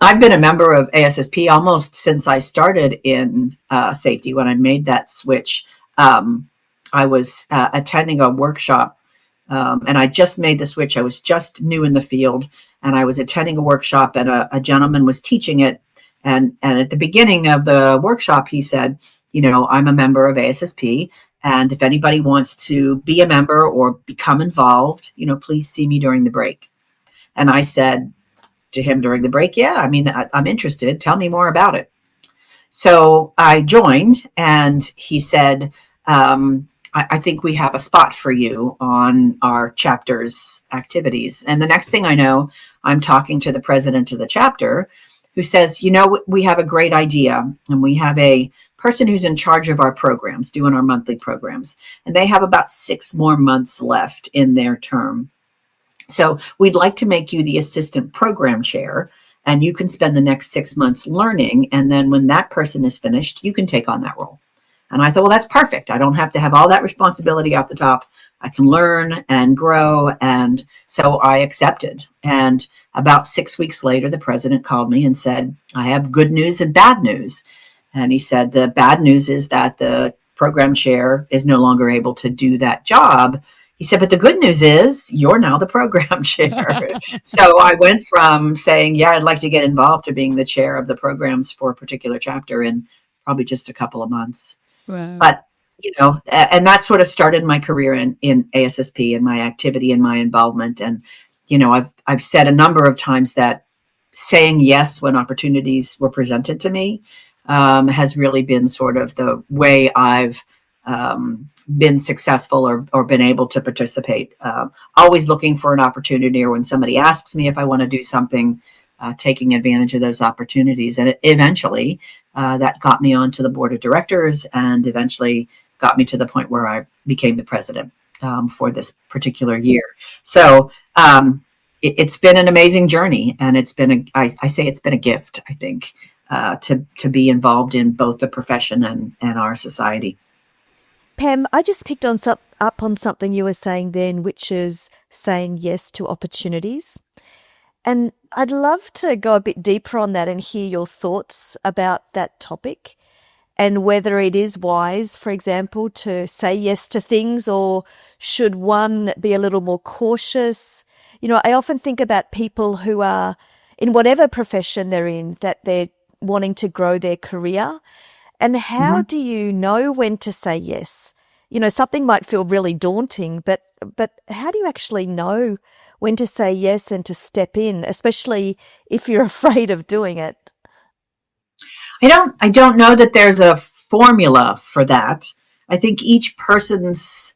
I've been a member of ASSP almost since I started in safety. When I made that switch, I was attending a workshop, and I just made the switch. I was just new in the field, and I was attending a workshop, and a gentleman was teaching it. And at the beginning of the workshop, he said, I'm a member of ASSP, and if anybody wants to be a member or become involved, please see me during the break. And I said to him during the break, yeah, I'm interested. Tell me more about it. So I joined, and he said, I think we have a spot for you on our chapter's activities. And the next thing I know, I'm talking to the president of the chapter, who says, we have a great idea, and we have a person who's in charge of our programs, doing our monthly programs, and they have about 6 more months left in their term. So we'd like to make you the assistant program chair, and you can spend the next 6 months learning. And then when that person is finished, you can take on that role. And I thought, well, that's perfect. I don't have to have all that responsibility off the top. I can learn and grow. And so I accepted. And about 6 weeks later, the president called me and said, I have good news and bad news. And he said, the bad news is that the program chair is no longer able to do that job. He said, but the good news is you're now the program chair. So I went from saying, yeah, I'd like to get involved, to being the chair of the programs for a particular chapter in probably just a couple of months. Wow. But, and that sort of started my career in ASSP and my activity and my involvement. And, I've said a number of times that saying yes when opportunities were presented to me has really been sort of the way I've been successful or been able to participate. Always looking for an opportunity, or when somebody asks me if I want to do something, taking advantage of those opportunities. And eventually that got me onto the board of directors, and eventually got me to the point where I became the president for this particular year. So it's been an amazing journey, and it's been I say it's been a gift, I think, to be involved in both the profession and our society. Pam, I just picked up on something you were saying then, which is saying yes to opportunities. And I'd love to go a bit deeper on that and hear your thoughts about that topic, and whether it is wise, for example, to say yes to things, or should one be a little more cautious? I often think about people who are in whatever profession they're in, that they're wanting to grow their career. And how do you know when to say yes? Something might feel really daunting, but how do you actually know when to say yes and to step in, especially if you're afraid of doing it? I don't know that there's a formula for that. I think each person's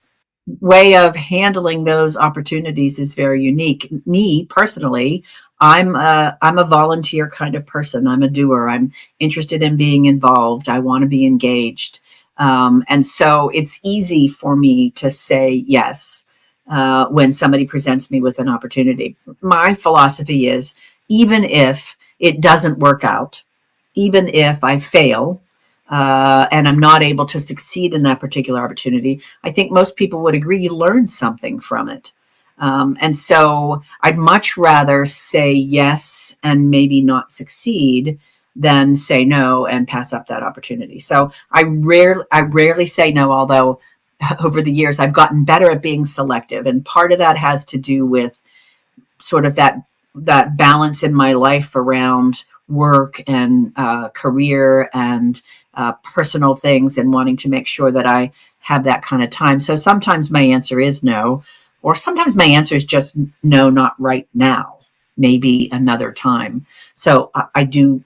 way of handling those opportunities is very unique. Me personally, I'm a volunteer kind of person. I'm a doer. I'm interested in being involved. I want to be engaged. And so it's easy for me to say yes when somebody presents me with an opportunity. My philosophy is, even if it doesn't work out, even if I fail, and I'm not able to succeed in that particular opportunity, I think most people would agree you learn something from it. And so I'd much rather say yes and maybe not succeed than say no and pass up that opportunity. So I rarely say no, although over the years I've gotten better at being selective. And part of that has to do with sort of that balance in my life around work and career and personal things, and wanting to make sure that I have that kind of time. So sometimes my answer is no, or sometimes my answer is just no, not right now, maybe another time. So I do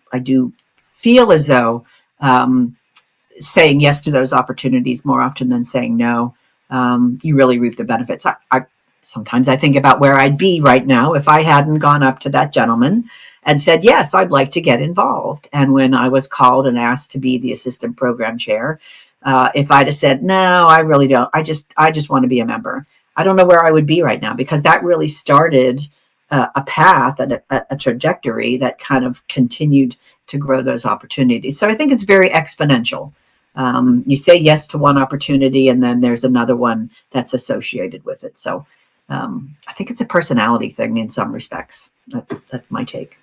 feel as though saying yes to those opportunities more often than saying no, you really reap the benefits. Sometimes I think about where I'd be right now if I hadn't gone up to that gentleman and said, yes, I'd like to get involved. And when I was called and asked to be the assistant program chair, if I'd have said, no, I really don't, I just want to be a member, I don't know where I would be right now, because that really started a path and a trajectory that kind of continued to grow those opportunities. So I think it's very exponential. You say yes to one opportunity, and then there's another one that's associated with it. So I think it's a personality thing in some respects. That's my take.